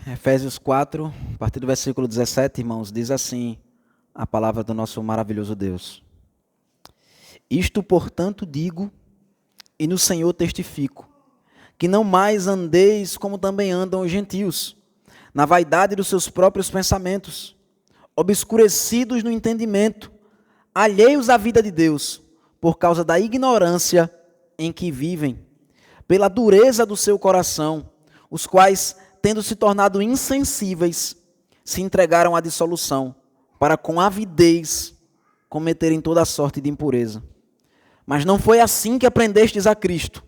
Efésios 4, a partir do versículo 17, irmãos, diz assim a palavra do nosso maravilhoso Deus. Isto, portanto, digo, e no Senhor testifico, que não mais andeis como também andam os gentios, na vaidade dos seus próprios pensamentos, obscurecidos no entendimento, alheios à vida de Deus, por causa da ignorância em que vivem, pela dureza do seu coração, os quais, tendo se tornado insensíveis, se entregaram à dissolução, para com avidez cometerem toda sorte de impureza. Mas não foi assim que aprendestes a Cristo,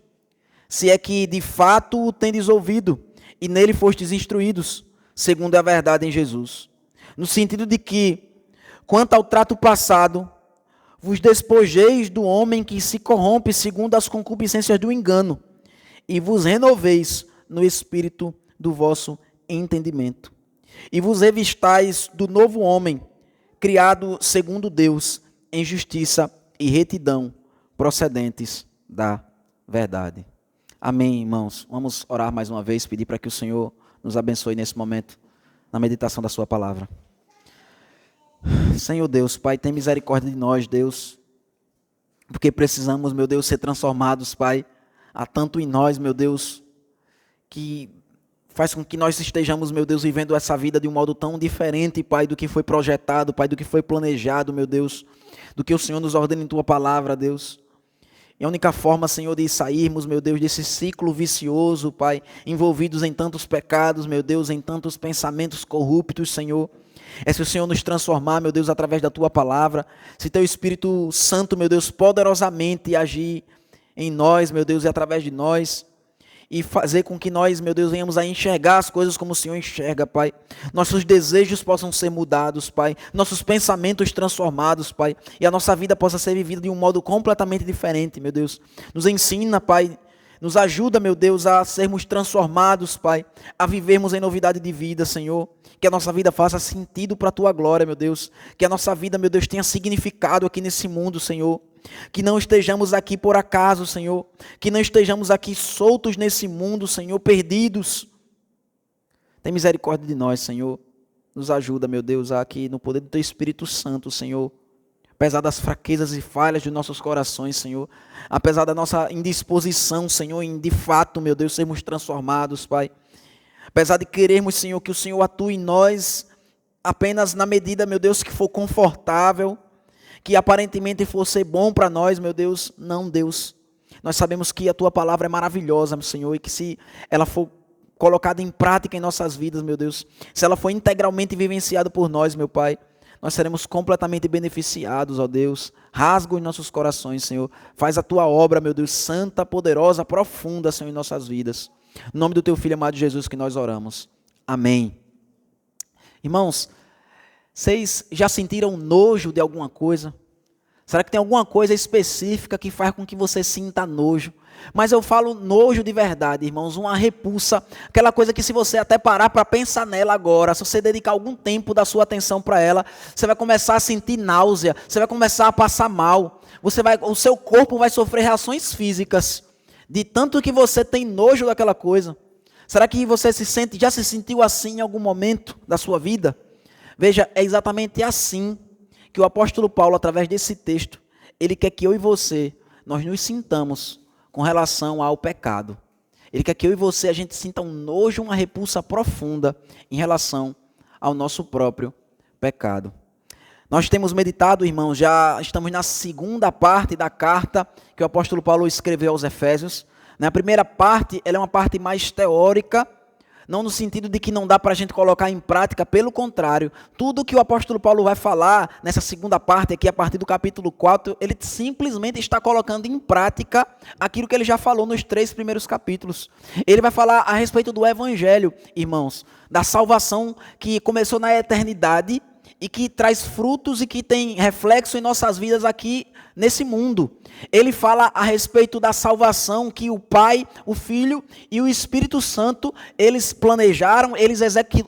se é que de fato o tendes ouvido, e nele fostes instruídos, segundo a verdade em Jesus. No sentido de que, quanto ao trato passado, vos despojeis do homem que se corrompe segundo as concupiscências do engano, e vos renoveis no espírito do vosso entendimento. E vos revistais do novo homem, criado segundo Deus, em justiça e retidão, procedentes da verdade. Amém, irmãos. Vamos orar mais uma vez, pedir para que o Senhor nos abençoe nesse momento, na meditação da sua palavra. Senhor Deus, Pai, tem misericórdia de nós, Deus, porque precisamos, meu Deus, ser transformados, Pai. Há tanto em nós, meu Deus, que faz com que nós estejamos, meu Deus, vivendo essa vida de um modo tão diferente, Pai, do que foi projetado, Pai, do que foi planejado, meu Deus, do que o Senhor nos ordena em Tua palavra, Deus. E a única forma, Senhor, de sairmos, meu Deus, desse ciclo vicioso, Pai, envolvidos em tantos pecados, meu Deus, em tantos pensamentos corruptos, Senhor, é se o Senhor nos transformar, meu Deus, através da Tua palavra, se Teu Espírito Santo, meu Deus, poderosamente agir em nós, meu Deus, e através de nós, e fazer com que nós, meu Deus, venhamos a enxergar as coisas como o Senhor enxerga, Pai. Nossos desejos possam ser mudados, Pai. Nossos pensamentos transformados, Pai. E a nossa vida possa ser vivida de um modo completamente diferente, meu Deus. Nos ensina, Pai. Nos ajuda, meu Deus, a sermos transformados, Pai. A vivermos em novidade de vida, Senhor. Que a nossa vida faça sentido para a Tua glória, meu Deus. Que a nossa vida, meu Deus, tenha significado aqui nesse mundo, Senhor. Que não estejamos aqui por acaso, Senhor. Que não estejamos aqui soltos nesse mundo, Senhor, perdidos. Tem misericórdia de nós, Senhor. Nos ajuda, meu Deus, aqui no poder do Teu Espírito Santo, Senhor. Apesar das fraquezas e falhas de nossos corações, Senhor. Apesar da nossa indisposição, Senhor, em de fato, meu Deus, sermos transformados, Pai. Apesar de querermos, Senhor, que o Senhor atue em nós apenas na medida, meu Deus, que for confortável, que aparentemente for ser bom para nós, meu Deus, não, Deus. Nós sabemos que a Tua palavra é maravilhosa, meu Senhor, e que se ela for colocada em prática em nossas vidas, meu Deus, se ela for integralmente vivenciada por nós, meu Pai, nós seremos completamente beneficiados, ó Deus. Rasga os nossos corações, Senhor. Faz a Tua obra, meu Deus, santa, poderosa, profunda, Senhor, em nossas vidas. Em nome do Teu Filho amado Jesus que nós oramos. Amém. Irmãos, vocês já sentiram nojo de alguma coisa? Será que tem alguma coisa específica que faz com que você sinta nojo? Mas eu falo nojo de verdade, irmãos, uma repulsa, aquela coisa que se você até parar para pensar nela agora, se você dedicar algum tempo da sua atenção para ela, você vai começar a sentir náusea, você vai começar a passar mal, o seu corpo vai sofrer reações físicas, de tanto que você tem nojo daquela coisa. Será que você já se sentiu assim em algum momento da sua vida? Veja, é exatamente assim que o apóstolo Paulo, através desse texto, ele quer que eu e você, nós nos sintamos com relação ao pecado. Ele quer que eu e você, a gente sinta um nojo, uma repulsa profunda em relação ao nosso próprio pecado. Nós temos meditado, irmãos, já estamos na segunda parte da carta que o apóstolo Paulo escreveu aos Efésios. Na primeira parte, ela é uma parte mais teórica, não no sentido de que não dá para a gente colocar em prática, pelo contrário, tudo que o apóstolo Paulo vai falar nessa segunda parte aqui, a partir do capítulo 4, ele simplesmente está colocando em prática aquilo que ele já falou nos 3 primeiros capítulos. Ele vai falar a respeito do evangelho, irmãos, da salvação que começou na eternidade e que traz frutos e que tem reflexo em nossas vidas aqui nesse mundo. Ele fala a respeito da salvação que o Pai, o Filho e o Espírito Santo, eles planejaram, eles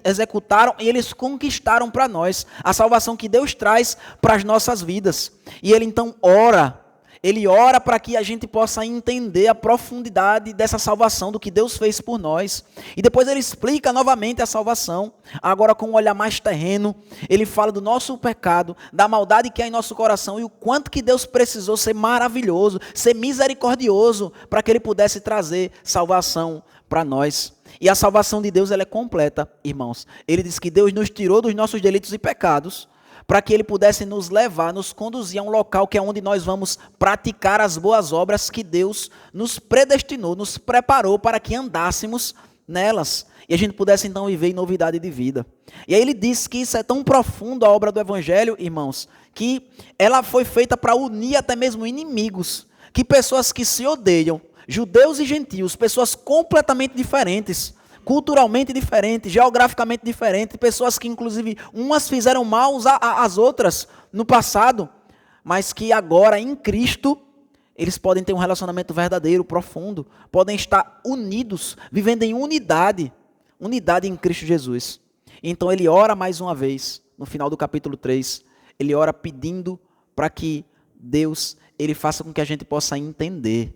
executaram e eles conquistaram para nós. A salvação que Deus traz para as nossas vidas. E ele então ora, Ele ora para que a gente possa entender a profundidade dessa salvação, do que Deus fez por nós. E depois ele explica novamente a salvação, agora com um olhar mais terreno. Ele fala do nosso pecado, da maldade que há em nosso coração e o quanto que Deus precisou ser maravilhoso, ser misericordioso, para que ele pudesse trazer salvação para nós. E a salvação de Deus, ela é completa, irmãos. Ele diz que Deus nos tirou dos nossos delitos e pecados, para que ele pudesse nos levar, nos conduzir a um local que é onde nós vamos praticar as boas obras que Deus nos predestinou, nos preparou para que andássemos nelas. E a gente pudesse então viver em novidade de vida. E aí ele diz que isso é tão profundo, a obra do Evangelho, irmãos, que ela foi feita para unir até mesmo inimigos, que pessoas que se odeiam, judeus e gentios, pessoas completamente diferentes, culturalmente diferentes, geograficamente diferentes, pessoas que inclusive umas fizeram mal às outras no passado, mas que agora em Cristo eles podem ter um relacionamento verdadeiro, profundo, podem estar unidos, vivendo em unidade em Cristo Jesus. Então ele ora mais uma vez, no final do capítulo 3, ele ora pedindo para que Deus ele faça com que a gente possa entender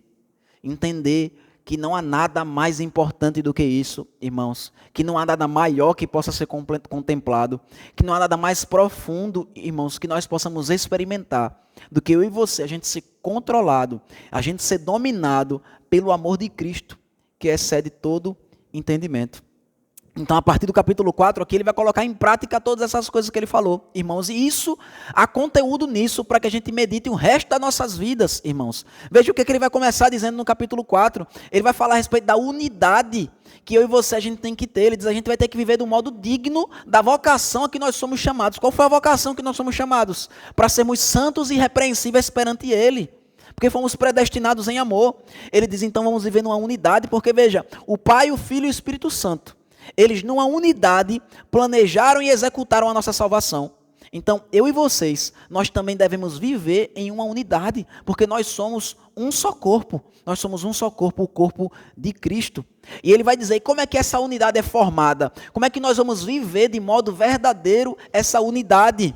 que não há nada mais importante do que isso, irmãos. Que não há nada maior que possa ser contemplado. Que não há nada mais profundo, irmãos, que nós possamos experimentar do que eu e você, a gente ser controlado, a gente ser dominado pelo amor de Cristo, que excede todo entendimento. Então, a partir do capítulo 4, aqui ele vai colocar em prática todas essas coisas que ele falou, irmãos. E isso, há conteúdo nisso para que a gente medite o resto das nossas vidas, irmãos. Veja o que ele vai começar dizendo no capítulo 4. Ele vai falar a respeito da unidade que eu e você a gente tem que ter. Ele diz que a gente vai ter que viver do modo digno da vocação a que nós somos chamados. Qual foi a vocação que nós somos chamados? Para sermos santos e irrepreensíveis perante Ele. Porque fomos predestinados em amor. Ele diz, então vamos viver numa unidade, porque veja, o Pai, o Filho e o Espírito Santo, eles numa unidade planejaram e executaram a nossa salvação. Então, eu e vocês, nós também devemos viver em uma unidade, porque nós somos um só corpo. Nós somos um só corpo, o corpo de Cristo. E ele vai dizer, como é que essa unidade é formada? Como é que nós vamos viver de modo verdadeiro essa unidade?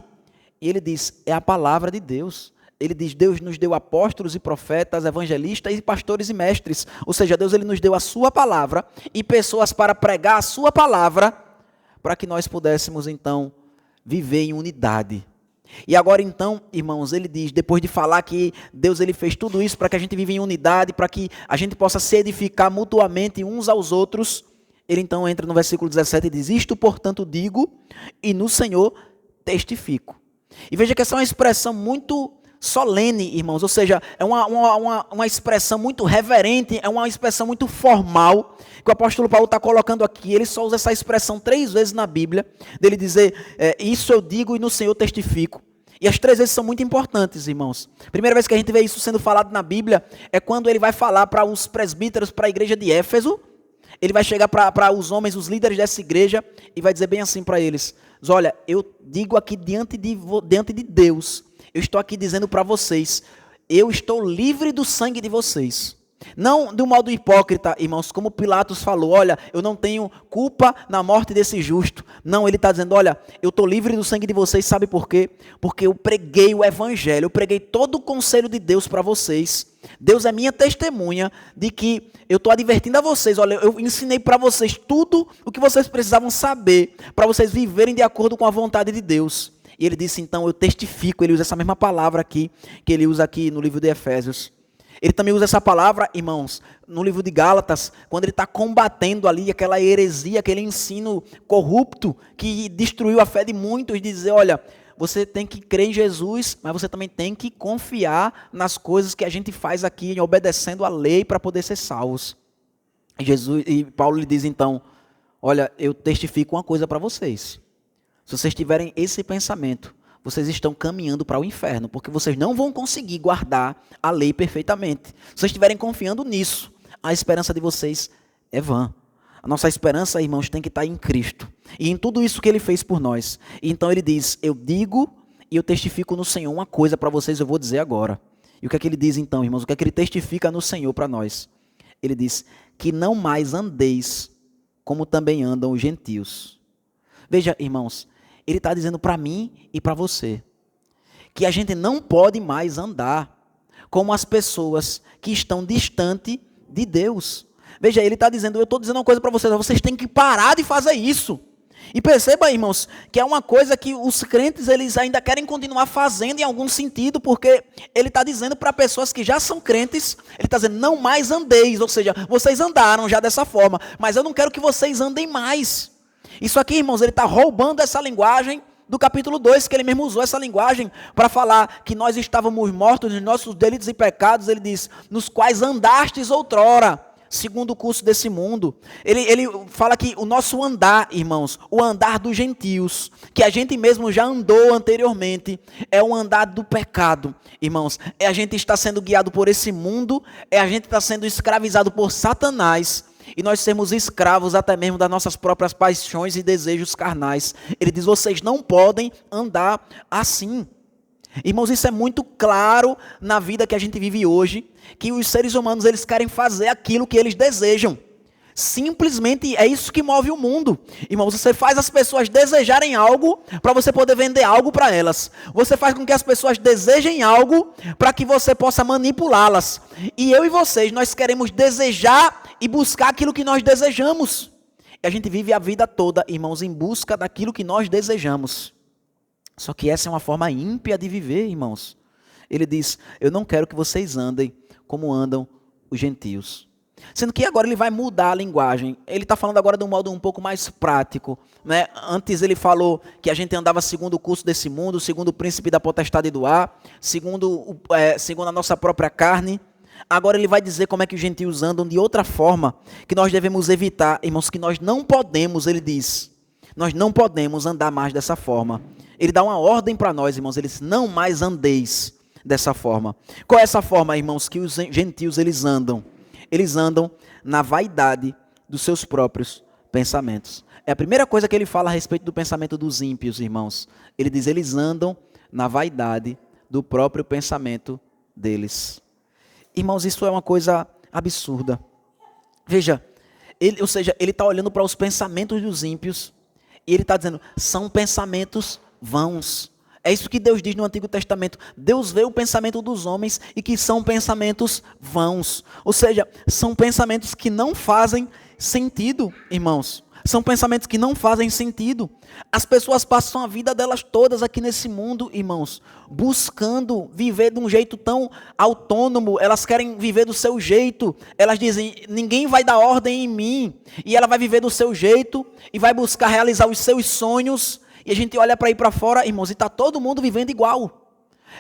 E ele diz, é a palavra de Deus. Ele diz, Deus nos deu apóstolos e profetas, evangelistas e pastores e mestres. Ou seja, Deus ele nos deu a sua palavra e pessoas para pregar a sua palavra, para que nós pudéssemos então viver em unidade. E agora então, irmãos, ele diz, depois de falar que Deus ele fez tudo isso para que a gente viva em unidade, para que a gente possa se edificar mutuamente uns aos outros, ele então entra no versículo 17 e diz, isto portanto digo e no Senhor testifico. E veja que essa é uma expressão muito solene, irmãos, ou seja, é uma expressão muito reverente, é uma expressão muito formal, que o apóstolo Paulo está colocando aqui. Ele só usa essa expressão 3 vezes na Bíblia, dele dizer, isso eu digo e no Senhor testifico. E as 3 vezes são muito importantes, irmãos. Primeira vez que a gente vê isso sendo falado na Bíblia, é quando ele vai falar para os presbíteros, para a igreja de Éfeso. Ele vai chegar para os homens, os líderes dessa igreja, e vai dizer bem assim para eles, olha, eu digo aqui diante de Deus, eu estou aqui dizendo para vocês, eu estou livre do sangue de vocês. Não de um modo hipócrita, irmãos, como Pilatos falou, olha, eu não tenho culpa na morte desse justo. Não, ele está dizendo, olha, eu estou livre do sangue de vocês, sabe por quê? Porque eu preguei o evangelho, eu preguei todo o conselho de Deus para vocês. Deus é minha testemunha de que eu estou advertindo a vocês, olha, eu ensinei para vocês tudo o que vocês precisavam saber, para vocês viverem de acordo com a vontade de Deus. E ele disse, então, eu testifico. Ele usa essa mesma palavra aqui, que ele usa aqui no livro de Efésios. Ele também usa essa palavra, irmãos, no livro de Gálatas, quando ele está combatendo ali aquela heresia, aquele ensino corrupto, que destruiu a fé de muitos, de dizer, olha, você tem que crer em Jesus, mas você também tem que confiar nas coisas que a gente faz aqui, obedecendo a lei para poder ser salvos. E Paulo lhe diz, então, olha, eu testifico uma coisa para vocês. Se vocês tiverem esse pensamento, vocês estão caminhando para o inferno, porque vocês não vão conseguir guardar a lei perfeitamente. Se vocês estiverem confiando nisso, a esperança de vocês é vã. A nossa esperança, irmãos, tem que estar em Cristo e em tudo isso que Ele fez por nós. E então Ele diz, eu digo e eu testifico no Senhor uma coisa para vocês, eu vou dizer agora. E o que é que Ele diz então, irmãos? O que é que Ele testifica no Senhor para nós? Ele diz que não mais andeis como também andam os gentios. Veja, irmãos, Ele está dizendo para mim e para você que a gente não pode mais andar como as pessoas que estão distante de Deus. Veja, ele está dizendo, eu estou dizendo uma coisa para vocês têm que parar de fazer isso. E perceba, irmãos, que é uma coisa que os crentes eles ainda querem continuar fazendo em algum sentido, porque ele está dizendo para pessoas que já são crentes, ele está dizendo, não mais andeis, ou seja, vocês andaram já dessa forma, mas eu não quero que vocês andem mais. Isso aqui, irmãos, ele está roubando essa linguagem do capítulo 2, que ele mesmo usou essa linguagem para falar que nós estávamos mortos nos nossos delitos e pecados, ele diz, nos quais andastes outrora, segundo o curso desse mundo. Ele fala que o nosso andar, irmãos, o andar dos gentios, que a gente mesmo já andou anteriormente, é o andar do pecado, irmãos. É a gente está sendo guiado por esse mundo, é a gente está sendo escravizado por Satanás, e nós sermos escravos até mesmo das nossas próprias paixões e desejos carnais. Ele diz, vocês não podem andar assim. Irmãos, isso é muito claro na vida que a gente vive hoje, que os seres humanos eles querem fazer aquilo que eles desejam. Simplesmente é isso que move o mundo. Irmãos, você faz as pessoas desejarem algo para você poder vender algo para elas. Você faz com que as pessoas desejem algo para que você possa manipulá-las. E eu e vocês, nós queremos desejar e buscar aquilo que nós desejamos. E a gente vive a vida toda, irmãos, em busca daquilo que nós desejamos. Só que essa é uma forma ímpia de viver, irmãos. Ele diz, eu não quero que vocês andem como andam os gentios. Sendo que agora ele vai mudar a linguagem. Ele está falando agora de um modo um pouco mais prático, né? Antes ele falou que a gente andava segundo o curso desse mundo, segundo o príncipe da potestade do ar, segundo a nossa própria carne. Agora ele vai dizer como é que os gentios andam de outra forma, que nós devemos evitar, irmãos, que nós não podemos, ele diz, nós não podemos andar mais dessa forma. Ele dá uma ordem para nós, irmãos, ele diz, não mais andeis dessa forma. Qual é essa forma, irmãos, que os gentios eles andam? Eles andam na vaidade dos seus próprios pensamentos. É a primeira coisa que ele fala a respeito do pensamento dos ímpios, irmãos. Ele diz, eles andam na vaidade do próprio pensamento deles. Irmãos, isso é uma coisa absurda. Veja, ele está olhando para os pensamentos dos ímpios e ele está dizendo, são pensamentos vãos. É isso que Deus diz no Antigo Testamento. Deus vê o pensamento dos homens e que são pensamentos vãos. Ou seja, são pensamentos que não fazem sentido, irmãos. São pensamentos que não fazem sentido. As pessoas passam a vida delas todas aqui nesse mundo, irmãos, buscando viver de um jeito tão autônomo. Elas querem viver do seu jeito. Elas dizem, ninguém vai dar ordem em mim. E ela vai viver do seu jeito e vai buscar realizar os seus sonhos. E a gente olha para ir para fora, irmãos, e está todo mundo vivendo igual.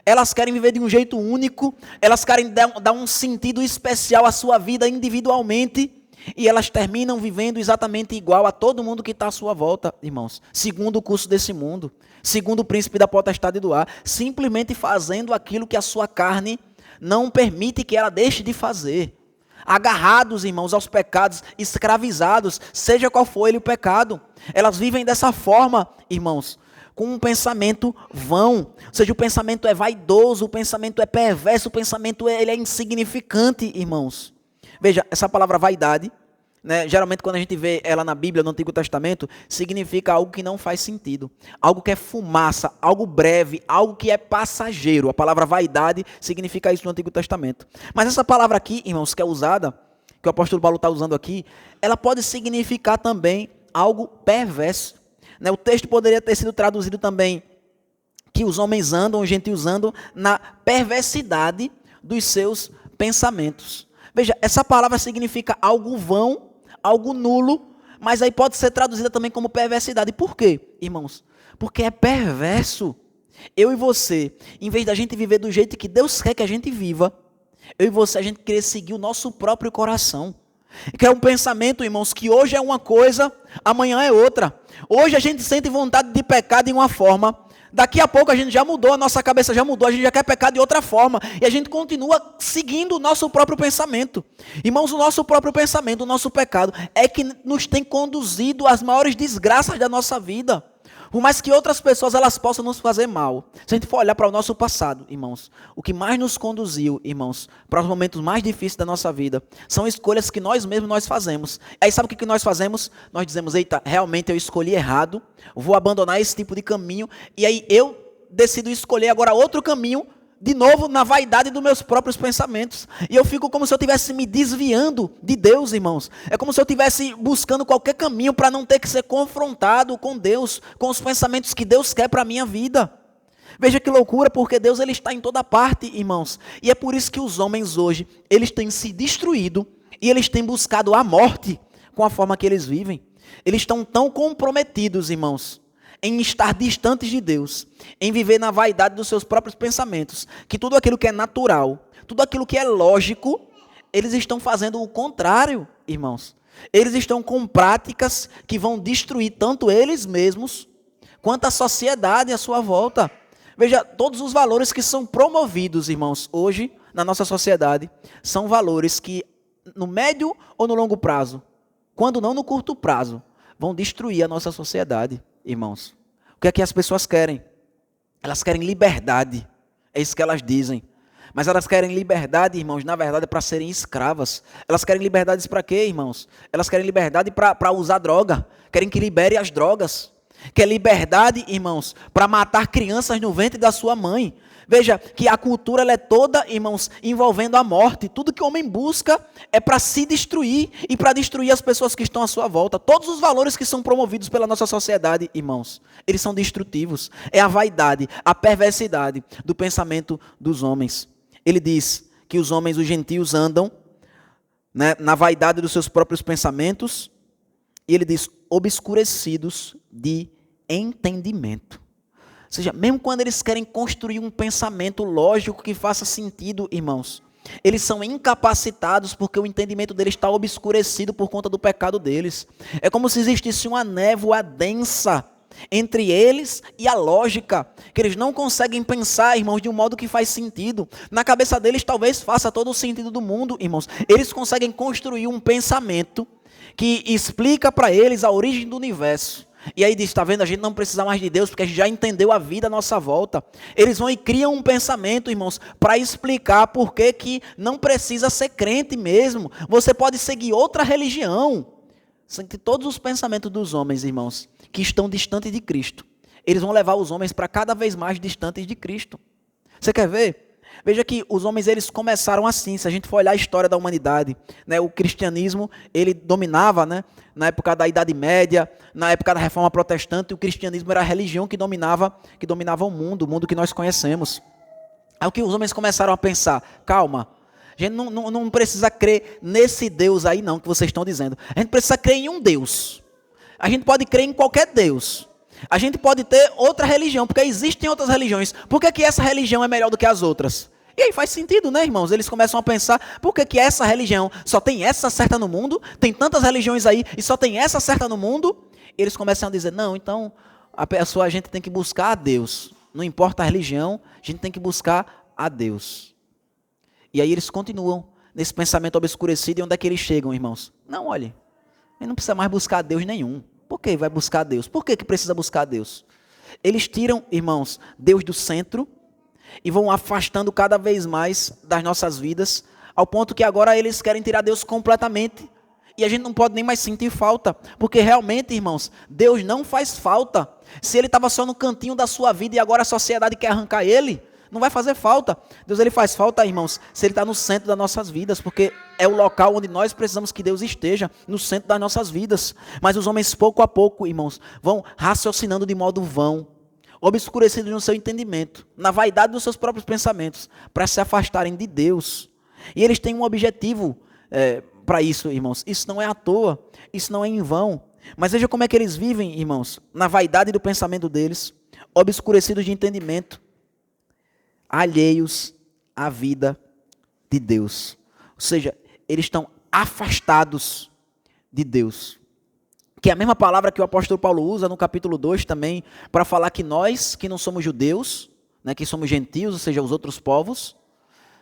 Elas querem viver de um jeito único, elas querem dar um sentido especial à sua vida individualmente, e elas terminam vivendo exatamente igual a todo mundo que está à sua volta, irmãos. Segundo o curso desse mundo, segundo o príncipe da potestade do ar, simplesmente fazendo aquilo que a sua carne não permite que ela deixe de fazer. Agarrados, irmãos, aos pecados, escravizados, seja qual for ele o pecado. Elas vivem dessa forma, irmãos, com um pensamento vão. Ou seja, o pensamento é vaidoso, o pensamento é perverso, o pensamento ele é insignificante, irmãos. Veja, essa palavra vaidade, né, geralmente quando a gente vê ela na Bíblia, no Antigo Testamento, significa algo que não faz sentido. Algo que é fumaça, algo breve, algo que é passageiro. A palavra vaidade significa isso no Antigo Testamento. Mas essa palavra aqui, irmãos, que é usada, que o apóstolo Paulo está usando aqui, ela pode significar também algo perverso. Né? O texto poderia ter sido traduzido também que os homens andam, os gentios andam na perversidade dos seus pensamentos. Veja, essa palavra significa algo vão, algo nulo, mas aí pode ser traduzida também como perversidade. Por quê, irmãos? Porque é perverso. Eu e você, em vez da gente viver do jeito que Deus quer que a gente viva, eu e você, a gente querer seguir o nosso próprio coração. Que é um pensamento, irmãos, que hoje é uma coisa, amanhã é outra. Hoje a gente sente vontade de pecar de uma forma, daqui a pouco a gente já mudou, a nossa cabeça já mudou, a gente já quer pecar de outra forma. E a gente continua seguindo o nosso próprio pensamento. Irmãos, o nosso próprio pensamento, o nosso pecado, é que nos tem conduzido às maiores desgraças da nossa vida. Por mais que outras pessoas elas possam nos fazer mal. Se a gente for olhar para o nosso passado, irmãos, o que mais nos conduziu, irmãos, para os momentos mais difíceis da nossa vida, são escolhas que nós mesmos nós fazemos. Aí sabe o que nós fazemos? Nós dizemos, eita, realmente eu escolhi errado, vou abandonar esse tipo de caminho, e aí eu decido escolher agora outro caminho de novo na vaidade dos meus próprios pensamentos. E eu fico como se eu estivesse me desviando de Deus, irmãos. É como se eu estivesse buscando qualquer caminho para não ter que ser confrontado com Deus, com os pensamentos que Deus quer para a minha vida. Veja que loucura, porque Deus ele está em toda parte, irmãos. E é por isso que os homens hoje, eles têm se destruído e eles têm buscado a morte com a forma que eles vivem. Eles estão tão comprometidos, irmãos, em estar distantes de Deus, em viver na vaidade dos seus próprios pensamentos, que tudo aquilo que é natural, tudo aquilo que é lógico, eles estão fazendo o contrário, irmãos. Eles estão com práticas que vão destruir tanto eles mesmos, quanto a sociedade à sua volta. Veja, todos os valores que são promovidos, irmãos, hoje, na nossa sociedade, são valores que, no médio ou no longo prazo, quando não no curto prazo, vão destruir a nossa sociedade. Irmãos, o que é que as pessoas querem? Elas querem liberdade, é isso que elas dizem. Mas elas querem liberdade, irmãos, na verdade, para serem escravas. Elas querem liberdade para quê, irmãos? Elas querem liberdade para usar droga, querem que libere as drogas. Quer liberdade, irmãos, para matar crianças no ventre da sua mãe. Veja que a cultura ela é toda, irmãos, envolvendo a morte. Tudo que o homem busca é para se destruir e para destruir as pessoas que estão à sua volta. Todos os valores que são promovidos pela nossa sociedade, irmãos, eles são destrutivos. É a vaidade, a perversidade do pensamento dos homens. Ele diz que os homens, os gentios, andam, né, na vaidade dos seus próprios pensamentos. E ele diz, obscurecidos de entendimento. Ou seja, mesmo quando eles querem construir um pensamento lógico que faça sentido, irmãos, eles são incapacitados porque o entendimento deles está obscurecido por conta do pecado deles. É como se existisse uma névoa densa entre eles e a lógica, que eles não conseguem pensar, irmãos, de um modo que faz sentido. Na cabeça deles talvez faça todo o sentido do mundo, irmãos. Eles conseguem construir um pensamento que explica para eles a origem do universo. E aí diz, está vendo, a gente não precisa mais de Deus, porque a gente já entendeu a vida à nossa volta. Eles vão e criam um pensamento, irmãos, para explicar por que não precisa ser crente mesmo. Você pode seguir outra religião. São que todos os pensamentos dos homens, irmãos, que estão distantes de Cristo, eles vão levar os homens para cada vez mais distantes de Cristo. Você quer ver? Veja que os homens eles começaram assim. Se a gente for olhar a história da humanidade, né, o cristianismo ele dominava, né, na época da Idade Média, na época da Reforma Protestante, o cristianismo era a religião que dominava o mundo que nós conhecemos. Aí o que os homens começaram a pensar? Calma, a gente não precisa crer nesse Deus aí não que vocês estão dizendo. A gente precisa crer em um Deus. A gente pode crer em qualquer Deus. A gente pode ter outra religião, porque existem outras religiões. Por que essa religião é melhor do que as outras? E aí faz sentido, né, irmãos? Eles começam a pensar, por que essa religião só tem essa certa no mundo? Tem tantas religiões aí e só tem essa certa no mundo? E eles começam a dizer, não, então a gente tem que buscar a Deus. Não importa a religião, a gente tem que buscar a Deus. E aí eles continuam nesse pensamento obscurecido. E onde é que eles chegam, irmãos? Não, olhe, ele não precisa mais buscar Deus nenhum. Por que vai buscar Deus? Por que precisa buscar Deus? Eles tiram, irmãos, Deus do centro e vão afastando cada vez mais das nossas vidas, ao ponto que agora eles querem tirar Deus completamente. E a gente não pode nem mais sentir falta, porque realmente, irmãos, Deus não faz falta. Se ele estava só no cantinho da sua vida e agora a sociedade quer arrancar ele, não vai fazer falta. Deus ele faz falta, irmãos, se ele está no centro das nossas vidas, porque é o local onde nós precisamos que Deus esteja, no centro das nossas vidas. Mas os homens, pouco a pouco, irmãos, vão raciocinando de modo vão, obscurecidos no seu entendimento, na vaidade dos seus próprios pensamentos, para se afastarem de Deus. E eles têm um objetivo para isso, irmãos. Isso não é à toa, isso não é em vão. Mas veja como é que eles vivem, irmãos, na vaidade do pensamento deles, obscurecidos de entendimento, alheios à vida de Deus. Ou seja, eles estão afastados de Deus. Que é a mesma palavra que o apóstolo Paulo usa no capítulo 2 também, para falar que nós, que não somos judeus, né, que somos gentios, ou seja, os outros povos,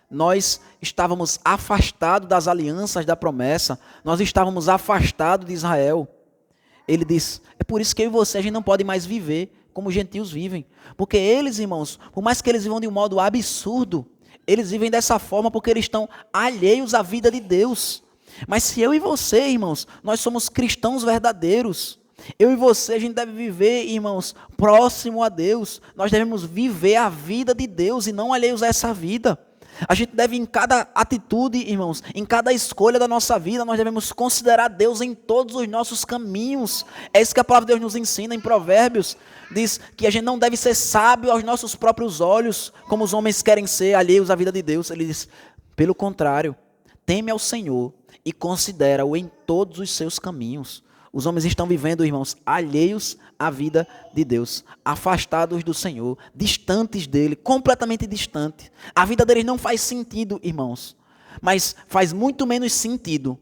nós estávamos afastados das alianças da promessa, nós estávamos afastados de Israel. Ele diz, é por isso que eu e você, a gente não pode mais viver como os gentios vivem. Porque eles, irmãos, por mais que eles vivam de um modo absurdo, eles vivem dessa forma porque eles estão alheios à vida de Deus. Mas se eu e você, irmãos, nós somos cristãos verdadeiros, Eu e você, a gente deve viver, irmãos, próximo a Deus. Nós devemos viver a vida de Deus e não alheios a essa vida. A gente deve, em cada atitude, irmãos, em cada escolha da nossa vida, nós devemos considerar Deus em todos os nossos caminhos. É isso que a palavra de Deus nos ensina em Provérbios. Diz que a gente não deve ser sábio aos nossos próprios olhos, como os homens querem ser, alheios à vida de Deus. Ele diz, pelo contrário, teme ao Senhor e considera-o em todos os seus caminhos. Os homens estão vivendo, irmãos, alheios à vida de Deus, afastados do Senhor, distantes dele, completamente distantes. A vida deles não faz sentido, irmãos, mas faz muito menos sentido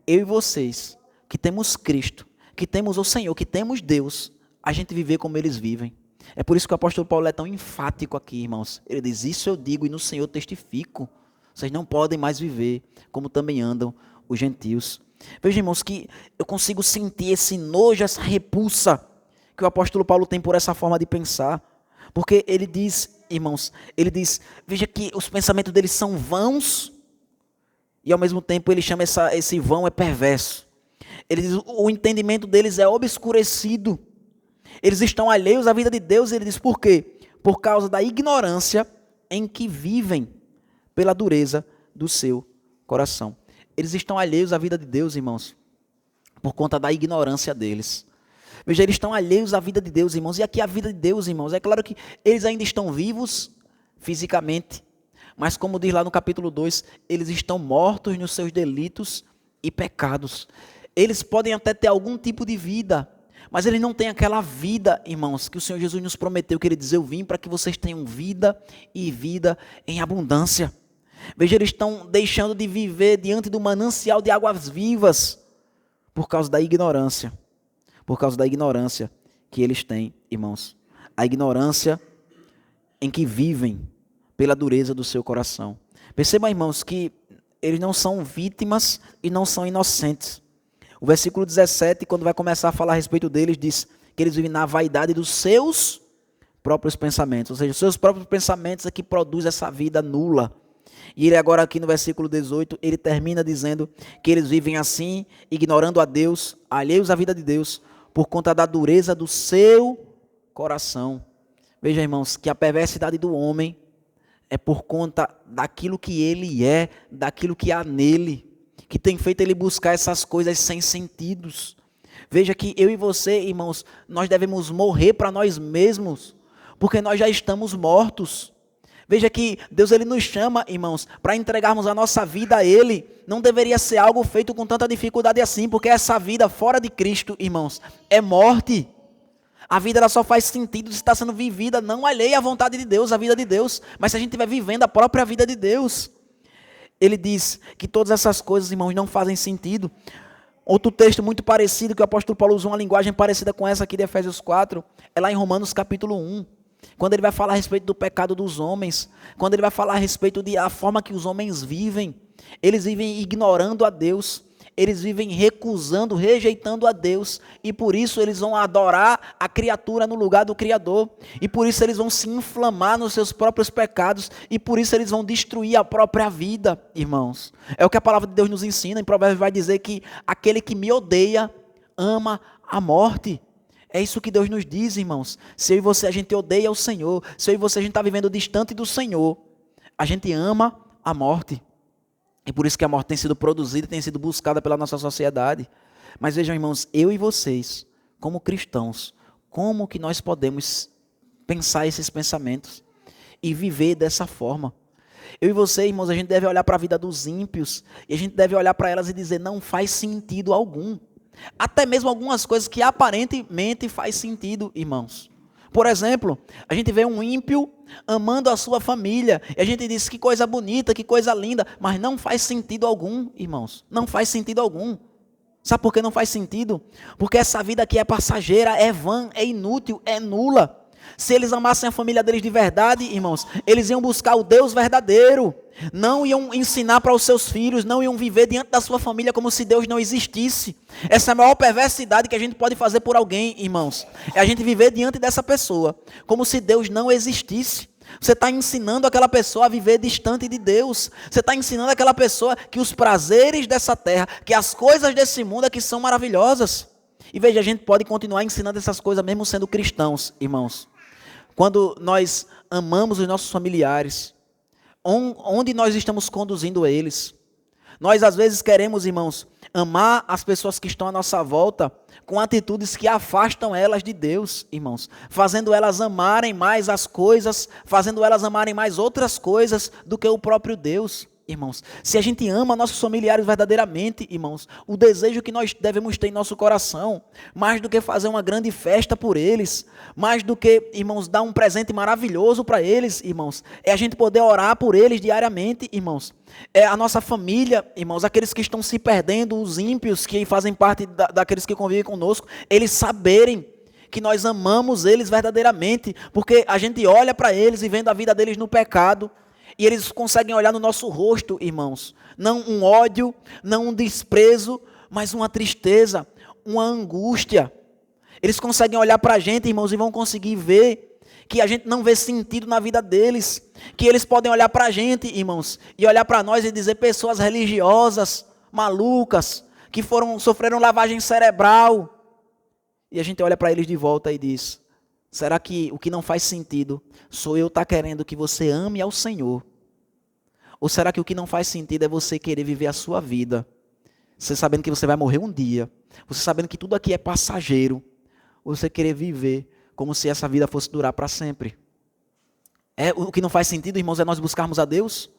eu e vocês, que temos Cristo, que temos o Senhor, que temos Deus, a gente viver como eles vivem. É por isso que o apóstolo Paulo é tão enfático aqui, irmãos. Ele diz, isso eu digo e no Senhor testifico. Vocês não podem mais viver como também andam os gentios. Veja, irmãos, que eu consigo sentir esse nojo, essa repulsa que o apóstolo Paulo tem por essa forma de pensar. Porque ele diz, irmãos, ele diz, veja que os pensamentos deles são vãos e ao mesmo tempo ele chama esse vão é perverso. Ele diz, o entendimento deles é obscurecido. Eles estão alheios à vida de Deus e ele diz, por quê? Por causa da ignorância em que vivem pela dureza do seu coração. Eles estão alheios à vida de Deus, irmãos, por conta da ignorância deles. Veja, eles estão alheios à vida de Deus, irmãos. E aqui a vida de Deus, irmãos, é claro que eles ainda estão vivos fisicamente, mas como diz lá no capítulo 2, eles estão mortos nos seus delitos e pecados. Eles podem até ter algum tipo de vida, mas eles não têm aquela vida, irmãos, que o Senhor Jesus nos prometeu, que ele diz, eu vim para que vocês tenham vida e vida em abundância. Veja, eles estão deixando de viver diante do manancial de águas vivas por causa da ignorância. Por causa da ignorância que eles têm, irmãos. A ignorância em que vivem pela dureza do seu coração. Percebam, irmãos, que eles não são vítimas e não são inocentes. O versículo 17, quando vai começar a falar a respeito deles, diz que eles vivem na vaidade dos seus próprios pensamentos. Ou seja, os seus próprios pensamentos é que produz essa vida nula. E ele agora aqui no versículo 18, ele termina dizendo que eles vivem assim, ignorando a Deus, alheios à vida de Deus, por conta da dureza do seu coração. Veja, irmãos, que a perversidade do homem é por conta daquilo que ele é, daquilo que há nele, que tem feito ele buscar essas coisas sem sentidos. Veja que eu e você, irmãos, nós devemos morrer para nós mesmos, porque nós já estamos mortos. Veja que Deus ele nos chama, irmãos, para entregarmos a nossa vida a Ele. Não deveria ser algo feito com tanta dificuldade assim, porque essa vida fora de Cristo, irmãos, é morte. A vida ela só faz sentido se está sendo vivida, não alheia à vontade de Deus, à vida de Deus, mas se a gente estiver vivendo a própria vida de Deus. Ele diz que todas essas coisas, irmãos, não fazem sentido. Outro texto muito parecido, que o apóstolo Paulo usou uma linguagem parecida com essa aqui de Efésios 4, é lá em Romanos capítulo 1. Quando ele vai falar a respeito do pecado dos homens, quando ele vai falar a respeito da forma que os homens vivem, eles vivem ignorando a Deus, eles vivem recusando, rejeitando a Deus, e por isso eles vão adorar a criatura no lugar do Criador, e por isso eles vão se inflamar nos seus próprios pecados, e por isso eles vão destruir a própria vida, irmãos. É o que a palavra de Deus nos ensina, em Provérbios vai dizer que aquele que me odeia, ama a morte. É isso que Deus nos diz, irmãos. Se eu e você, a gente odeia o Senhor, se eu e você, a gente está vivendo distante do Senhor, a gente ama a morte. E por isso que a morte tem sido produzida, tem sido buscada pela nossa sociedade. Mas vejam, irmãos, eu e vocês, como cristãos, como que nós podemos pensar esses pensamentos e viver dessa forma? Eu e você, irmãos, a gente deve olhar para a vida dos ímpios e a gente deve olhar para elas e dizer, não faz sentido algum. Até mesmo algumas coisas que aparentemente faz sentido, irmãos. Por exemplo, a gente vê um ímpio amando a sua família, e a gente diz que coisa bonita, que coisa linda, mas não faz sentido algum, irmãos. Não faz sentido algum. Sabe por que não faz sentido? Porque essa vida aqui é passageira, é vã, é inútil, é nula. Se eles amassem a família deles de verdade, irmãos, eles iam buscar o Deus verdadeiro. Não iam ensinar para os seus filhos, não iam viver diante da sua família como se Deus não existisse. Essa é a maior perversidade que a gente pode fazer por alguém, irmãos. É a gente viver diante dessa pessoa como se Deus não existisse. Você está ensinando aquela pessoa a viver distante de Deus. Você está ensinando aquela pessoa que os prazeres dessa terra, que as coisas desse mundo é que são maravilhosas. E veja, a gente pode continuar ensinando essas coisas mesmo sendo cristãos, irmãos. Quando nós amamos os nossos familiares, onde nós estamos conduzindo eles. Nós às vezes queremos, irmãos, amar as pessoas que estão à nossa volta com atitudes que afastam elas de Deus, irmãos. Fazendo elas amarem mais as coisas, fazendo elas amarem mais outras coisas do que o próprio Deus. Irmãos, se a gente ama nossos familiares verdadeiramente, irmãos, o desejo que nós devemos ter em nosso coração, mais do que fazer uma grande festa por eles, mais do que, irmãos, dar um presente maravilhoso para eles, irmãos, é a gente poder orar por eles diariamente, irmãos. É a nossa família, irmãos, aqueles que estão se perdendo, os ímpios que fazem parte daqueles que convivem conosco, eles saberem que nós amamos eles verdadeiramente, porque a gente olha para eles e vendo a vida deles no pecado, e eles conseguem olhar no nosso rosto, irmãos, não um ódio, não um desprezo, mas uma tristeza, uma angústia. Eles conseguem olhar para a gente, irmãos, e vão conseguir ver que a gente não vê sentido na vida deles, que eles podem olhar para a gente, irmãos, e olhar para nós e dizer pessoas religiosas, malucas, que sofreram lavagem cerebral. E a gente olha para eles de volta e diz: será que o que não faz sentido sou eu estar querendo que você ame ao Senhor? Ou será que o que não faz sentido é você querer viver a sua vida, você sabendo que você vai morrer um dia, você sabendo que tudo aqui é passageiro, ou você querer viver como se essa vida fosse durar para sempre? O que não faz sentido, irmãos, é nós buscarmos a Deus?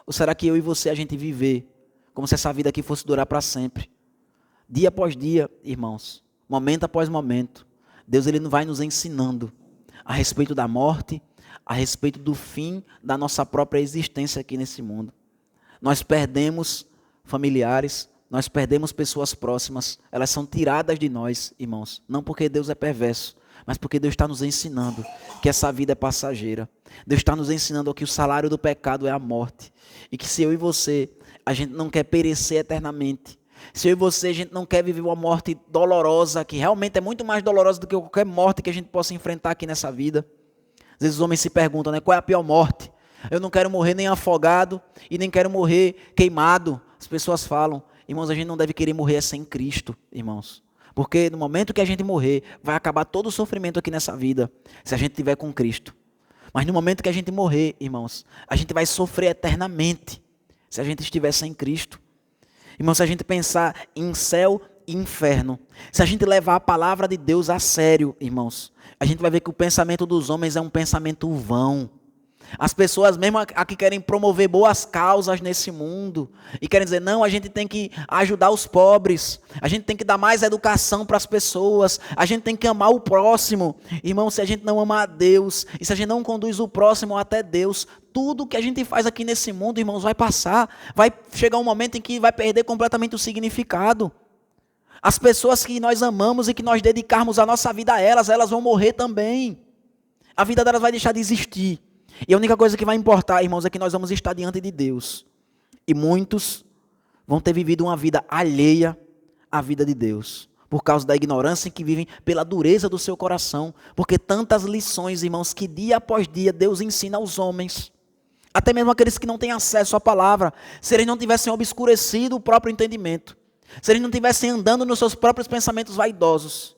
Ou será que eu e você a gente viver como se essa vida aqui fosse durar para sempre? Dia após dia, irmãos, momento após momento, Deus ele vai nos ensinando a respeito da morte, a respeito do fim da nossa própria existência aqui nesse mundo. Nós perdemos familiares, nós perdemos pessoas próximas, elas são tiradas de nós, irmãos, não porque Deus é perverso, mas porque Deus está nos ensinando que essa vida é passageira. Deus está nos ensinando que o salário do pecado é a morte, e que se eu e você, a gente não quer perecer eternamente, se eu e você, a gente não quer viver uma morte dolorosa, que realmente é muito mais dolorosa do que qualquer morte que a gente possa enfrentar aqui nessa vida. Às vezes os homens se perguntam, né, qual é a pior morte? Eu não quero morrer nem afogado e nem quero morrer queimado. As pessoas falam, irmãos, a gente não deve querer morrer sem Cristo, irmãos. Porque no momento que a gente morrer, vai acabar todo o sofrimento aqui nessa vida, se a gente estiver com Cristo. Mas no momento que a gente morrer, irmãos, a gente vai sofrer eternamente, se a gente estiver sem Cristo. Irmãos, se a gente pensar em céu e inferno, se a gente levar a palavra de Deus a sério, irmãos, a gente vai ver que o pensamento dos homens é um pensamento vão. As pessoas mesmo aqui querem promover boas causas nesse mundo e querem dizer, não, a gente tem que ajudar os pobres, a gente tem que dar mais educação para as pessoas, a gente tem que amar o próximo. Irmão, se a gente não amar a Deus e se a gente não conduz o próximo até Deus, tudo que a gente faz aqui nesse mundo, irmãos, vai passar, vai chegar um momento em que vai perder completamente o significado. As pessoas que nós amamos e que nós dedicarmos a nossa vida a elas, elas vão morrer também. A vida delas vai deixar de existir. E a única coisa que vai importar, irmãos, é que nós vamos estar diante de Deus. E muitos vão ter vivido uma vida alheia à vida de Deus, por causa da ignorância em que vivem, pela dureza do seu coração. Porque tantas lições, irmãos, que dia após dia Deus ensina aos homens, até mesmo aqueles que não têm acesso à palavra, se eles não tivessem obscurecido o próprio entendimento, se eles não estivessem andando nos seus próprios pensamentos vaidosos,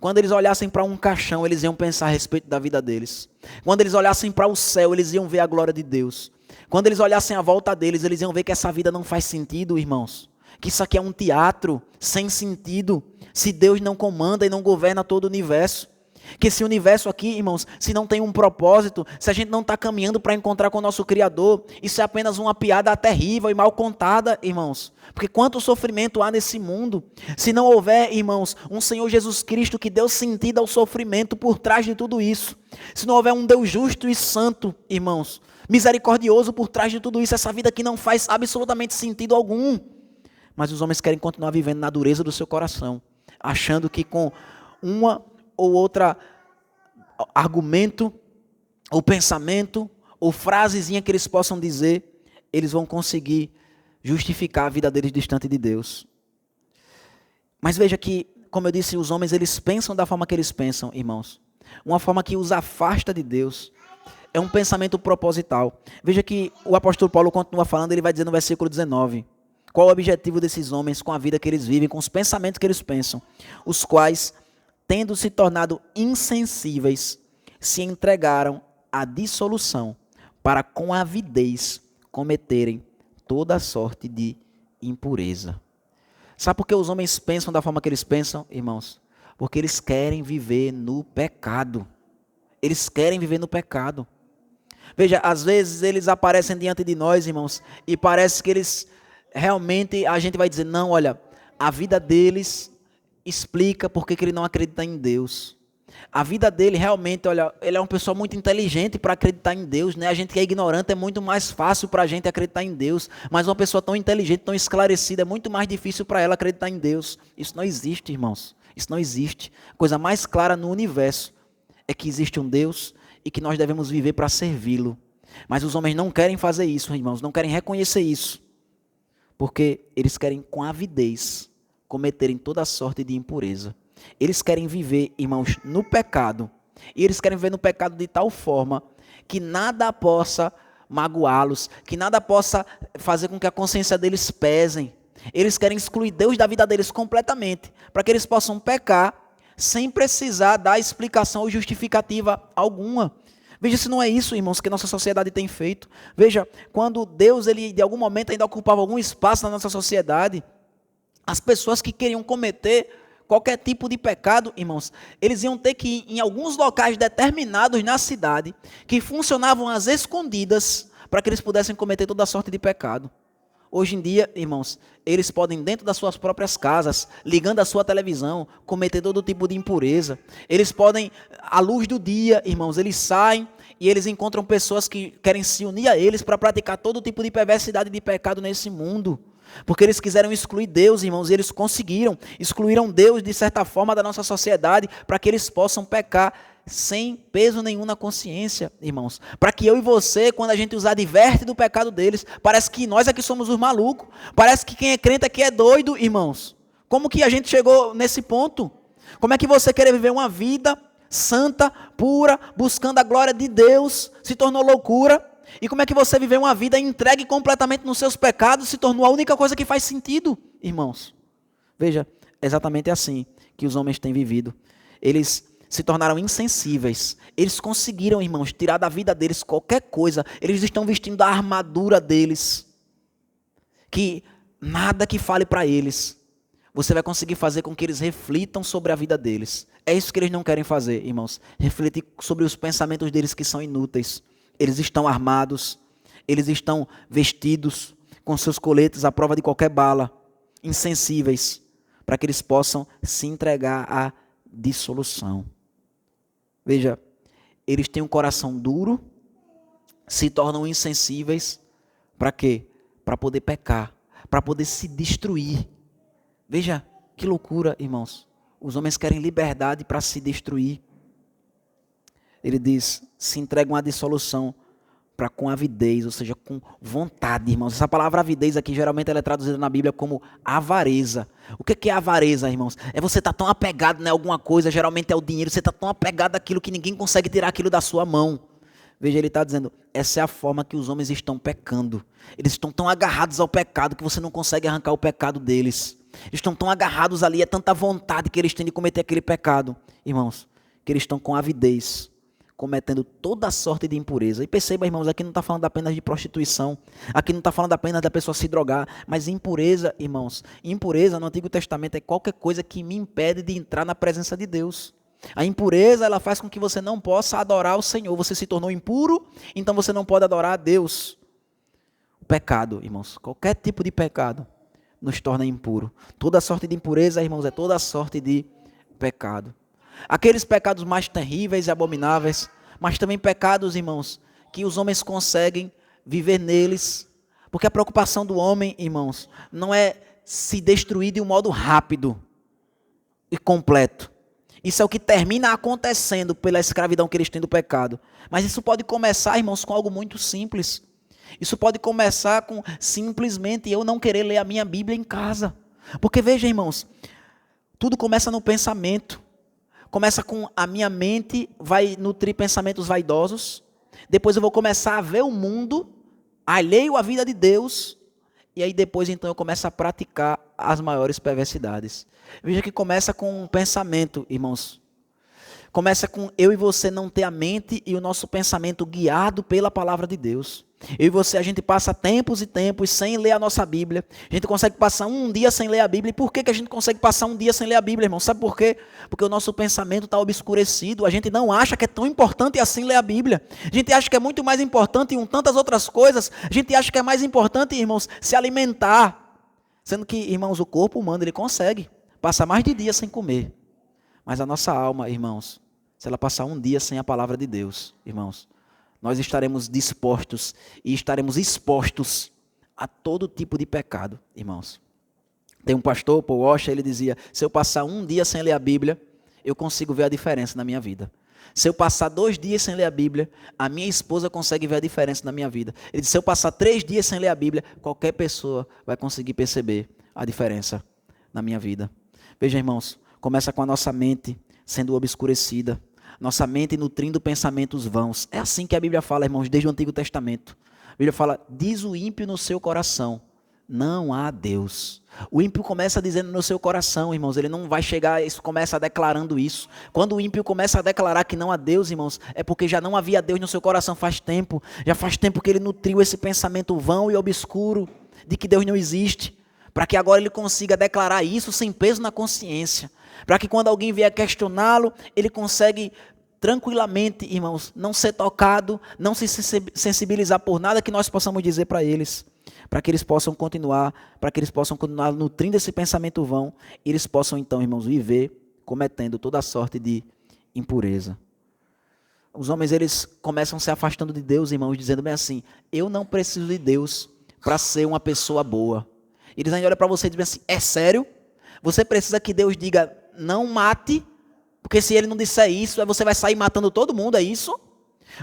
quando eles olhassem para um caixão, eles iam pensar a respeito da vida deles. Quando eles olhassem para o céu, eles iam ver a glória de Deus. Quando eles olhassem à volta deles, eles iam ver que essa vida não faz sentido, irmãos. Que isso aqui é um teatro sem sentido, se Deus não comanda e não governa todo o universo. Que esse universo aqui, irmãos, se não tem um propósito, se a gente não está caminhando para encontrar com o nosso Criador, isso é apenas uma piada terrível e mal contada, irmãos. Porque quanto sofrimento há nesse mundo, se não houver, irmãos, um Senhor Jesus Cristo que deu sentido ao sofrimento por trás de tudo isso, se não houver um Deus justo e santo, irmãos, misericordioso por trás de tudo isso, essa vida aqui não faz absolutamente sentido algum. Mas os homens querem continuar vivendo na dureza do seu coração, achando que com uma ou outra argumento, ou pensamento, ou frasezinha que eles possam dizer, eles vão conseguir justificar a vida deles distante de Deus. Mas veja que, como eu disse, os homens eles pensam da forma que eles pensam, irmãos. Uma forma que os afasta de Deus. É um pensamento proposital. Veja que o apóstolo Paulo continua falando, ele vai dizer no versículo 19. Qual o objetivo desses homens com a vida que eles vivem, com os pensamentos que eles pensam? Os quais, tendo se tornado insensíveis, se entregaram à dissolução, para com avidez cometerem toda sorte de impureza. Sabe por que os homens pensam da forma que eles pensam, irmãos? Porque eles querem viver no pecado. Eles querem viver no pecado. Veja, às vezes eles aparecem diante de nós, irmãos, e parece que eles realmente, a gente vai dizer, não, olha, a vida deles explica por que ele não acredita em Deus. A vida dele realmente, olha, ele é uma pessoa muito inteligente para acreditar em Deus, né? A gente que é ignorante é muito mais fácil para a gente acreditar em Deus, mas uma pessoa tão inteligente, tão esclarecida, é muito mais difícil para ela acreditar em Deus. Isso não existe, irmãos. Isso não existe. A coisa mais clara no universo é que existe um Deus e que nós devemos viver para servi-lo. Mas os homens não querem fazer isso, irmãos, não querem reconhecer isso, porque eles querem com avidez cometerem toda sorte de impureza. Eles querem viver, irmãos, no pecado. E eles querem viver no pecado de tal forma que nada possa magoá-los, que nada possa fazer com que a consciência deles pesem. Eles querem excluir Deus da vida deles completamente, para que eles possam pecar sem precisar dar explicação ou justificativa alguma. Veja se não é isso, irmãos, que nossa sociedade tem feito. Veja, quando Deus, ele de algum momento ainda ocupava algum espaço na nossa sociedade, as pessoas que queriam cometer qualquer tipo de pecado, irmãos, eles iam ter que ir em alguns locais determinados na cidade, que funcionavam às escondidas, para que eles pudessem cometer toda sorte de pecado. Hoje em dia, irmãos, eles podem, dentro das suas próprias casas, ligando a sua televisão, cometer todo tipo de impureza. Eles podem, à luz do dia, irmãos, eles saem e eles encontram pessoas que querem se unir a eles para praticar todo tipo de perversidade e de pecado nesse mundo. Porque eles quiseram excluir Deus, irmãos, e eles conseguiram. Excluíram Deus, de certa forma, da nossa sociedade, para que eles possam pecar sem peso nenhum na consciência, irmãos. Para que eu e você, quando a gente os adverte do pecado deles, parece que nós aqui somos os malucos. Parece que quem é crente aqui é doido, irmãos. Como que a gente chegou nesse ponto? Como é que você quer viver uma vida santa, pura, buscando a glória de Deus, se tornou loucura? E como é que você viveu uma vida entregue completamente nos seus pecados, se tornou a única coisa que faz sentido, irmãos? Veja, exatamente assim que os homens têm vivido. Eles se tornaram insensíveis. Eles conseguiram, irmãos, tirar da vida deles qualquer coisa. Eles estão vestindo a armadura deles. Que nada que fale para eles, você vai conseguir fazer com que eles reflitam sobre a vida deles. É isso que eles não querem fazer, irmãos. Refletir sobre os pensamentos deles que são inúteis. Eles estão armados, eles estão vestidos com seus coletes à prova de qualquer bala, insensíveis, para que eles possam se entregar à dissolução. Veja, eles têm um coração duro, se tornam insensíveis, para quê? Para poder pecar, para poder se destruir. Veja, que loucura, irmãos. Os homens querem liberdade para se destruir. Ele diz, se entregam à dissolução para com avidez, ou seja, com vontade, irmãos. Essa palavra avidez aqui, geralmente ela é traduzida na Bíblia como avareza. O que é avareza, irmãos? É você estar tão apegado a alguma coisa, geralmente é o dinheiro, você está tão apegado àquilo que ninguém consegue tirar aquilo da sua mão. Veja, ele está dizendo, essa é a forma que os homens estão pecando. Eles estão tão agarrados ao pecado que você não consegue arrancar o pecado deles. Eles estão tão agarrados ali, é tanta vontade que eles têm de cometer aquele pecado, irmãos, que eles estão com avidez, cometendo toda sorte de impureza. E perceba, irmãos, aqui não está falando apenas de prostituição, aqui não está falando apenas da pessoa se drogar, mas impureza, irmãos. Impureza no Antigo Testamento é qualquer coisa que me impede de entrar na presença de Deus. A impureza, ela faz com que você não possa adorar o Senhor. Você se tornou impuro, então você não pode adorar a Deus. O pecado, irmãos, qualquer tipo de pecado nos torna impuro. Toda sorte de impureza, irmãos, é toda sorte de pecado. Aqueles pecados mais terríveis e abomináveis, mas também pecados, irmãos, que os homens conseguem viver neles, porque a preocupação do homem, irmãos, não é se destruir de um modo rápido e completo. Isso é o que termina acontecendo pela escravidão que eles têm do pecado. Mas isso pode começar, irmãos, com algo muito simples. Isso pode começar com simplesmente eu não querer ler a minha Bíblia em casa. Porque veja, irmãos, tudo começa no pensamento. Começa com a minha mente, vai nutrir pensamentos vaidosos. Depois eu vou começar a ver o mundo alheio à vida de Deus. E aí depois então eu começo a praticar as maiores perversidades. Veja que começa com um pensamento, irmãos. Começa com eu e você não ter a mente e o nosso pensamento guiado pela palavra de Deus. Eu e você, a gente passa tempos e tempos sem ler a nossa Bíblia. A gente consegue passar um dia sem ler a Bíblia. E por que a gente consegue passar um dia sem ler a Bíblia, irmão? Sabe por quê? Porque o nosso pensamento está obscurecido. A gente não acha que é tão importante assim ler a Bíblia. A gente acha que é muito mais importante em tantas outras coisas. A gente acha que é mais importante, irmãos, se alimentar. Sendo que, irmãos, o corpo humano, ele consegue passar mais de dia sem comer. Mas a nossa alma, irmãos, se ela passar um dia sem a palavra de Deus, irmãos, nós estaremos dispostos e estaremos expostos a todo tipo de pecado, irmãos. Tem um pastor, Paul Washer, ele dizia, se eu passar um dia sem ler a Bíblia, eu consigo ver a diferença na minha vida. Se eu passar 2 dias sem ler a Bíblia, a minha esposa consegue ver a diferença na minha vida. Ele disse, se eu passar 3 dias sem ler a Bíblia, qualquer pessoa vai conseguir perceber a diferença na minha vida. Veja, irmãos, começa com a nossa mente sendo obscurecida. Nossa mente nutrindo pensamentos vãos. É assim que a Bíblia fala, irmãos, desde o Antigo Testamento. A Bíblia fala, diz o ímpio no seu coração, não há Deus. O ímpio começa dizendo no seu coração, irmãos, ele não vai chegar, isso começa declarando isso. Quando o ímpio começa a declarar que não há Deus, irmãos, é porque já não havia Deus no seu coração faz tempo. Já faz tempo que ele nutriu esse pensamento vão e obscuro de que Deus não existe. Para que agora ele consiga declarar isso sem peso na consciência. Para que quando alguém vier questioná-lo, ele consegue tranquilamente, irmãos, não ser tocado, não se sensibilizar por nada que nós possamos dizer para eles. Para que eles possam continuar nutrindo esse pensamento vão, e eles possam então, irmãos, viver cometendo toda sorte de impureza. Os homens, eles começam se afastando de Deus, irmãos, dizendo bem assim, eu não preciso de Deus para ser uma pessoa boa. Eles ainda olham para você e dizem assim, é sério? Você precisa que Deus diga, não mate, porque se ele não disser isso, você vai sair matando todo mundo, é isso?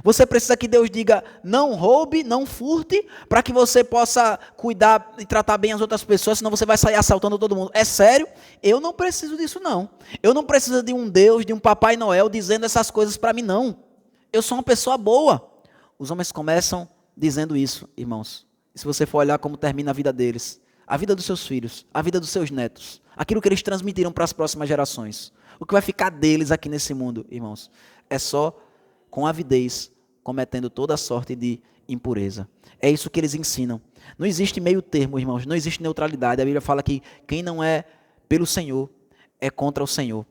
Você precisa que Deus diga, não roube, não furte, para que você possa cuidar e tratar bem as outras pessoas, senão você vai sair assaltando todo mundo. É sério? Eu não preciso disso, não. Eu não preciso de um Deus, de um Papai Noel dizendo essas coisas para mim, não. Eu sou uma pessoa boa. Os homens começam dizendo isso, irmãos. E se você for olhar como termina a vida deles, a vida dos seus filhos, a vida dos seus netos, aquilo que eles transmitiram para as próximas gerações, o que vai ficar deles aqui nesse mundo, irmãos, é só com avidez, cometendo toda sorte de impureza. É isso que eles ensinam. Não existe meio termo, irmãos, não existe neutralidade. A Bíblia fala que quem não é pelo Senhor é contra o Senhor.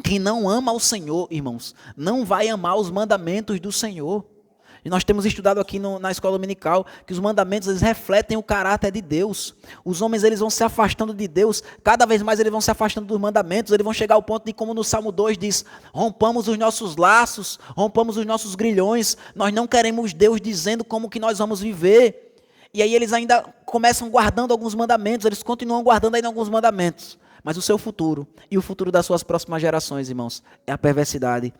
Quem não ama o Senhor, irmãos, não vai amar os mandamentos do Senhor. E nós temos estudado aqui na escola dominical que os mandamentos, eles refletem o caráter de Deus. Os homens, eles vão se afastando de Deus, cada vez mais eles vão se afastando dos mandamentos, eles vão chegar ao ponto de, como no Salmo 2 diz, rompamos os nossos laços, rompamos os nossos grilhões, nós não queremos Deus dizendo como que nós vamos viver. E aí eles ainda começam guardando alguns mandamentos, eles continuam guardando ainda alguns mandamentos. Mas o seu futuro e o futuro das suas próximas gerações, irmãos, é a perversidade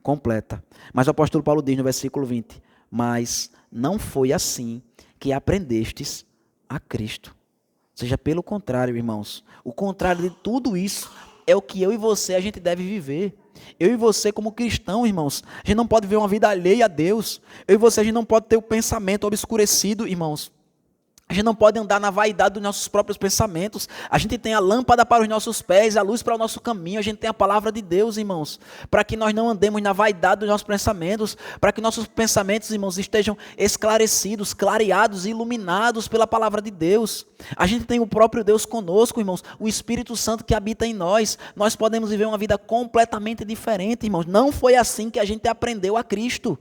completa. Mas o apóstolo Paulo diz no versículo 20, mas não foi assim que aprendestes a Cristo. Ou seja, pelo contrário, irmãos, o contrário de tudo isso é o que eu e você, a gente deve viver. Eu e você como cristão, irmãos, a gente não pode viver uma vida alheia a Deus. Eu e você, a gente não pode ter o pensamento obscurecido, irmãos. A gente não pode andar na vaidade dos nossos próprios pensamentos. A gente tem a lâmpada para os nossos pés, a luz para o nosso caminho. A gente tem a palavra de Deus, irmãos, para que nós não andemos na vaidade dos nossos pensamentos, para que nossos pensamentos, irmãos, estejam esclarecidos, clareados, iluminados pela palavra de Deus. A gente tem o próprio Deus conosco, irmãos, o Espírito Santo que habita em nós. Nós podemos viver uma vida completamente diferente, irmãos. Não foi assim que a gente aprendeu a Cristo.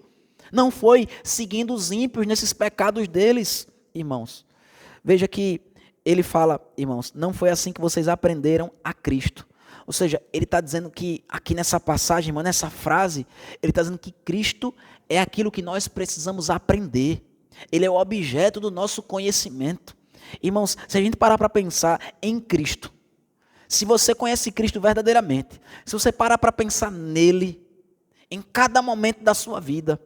Não foi seguindo os ímpios nesses pecados deles, irmãos. Veja que ele fala, irmãos, não foi assim que vocês aprenderam a Cristo. Ou seja, ele está dizendo que, aqui nessa passagem, irmão, nessa frase, ele está dizendo que Cristo é aquilo que nós precisamos aprender. Ele é o objeto do nosso conhecimento. Irmãos, se a gente parar para pensar em Cristo, se você conhece Cristo verdadeiramente, se você parar para pensar nele, em cada momento da sua vida,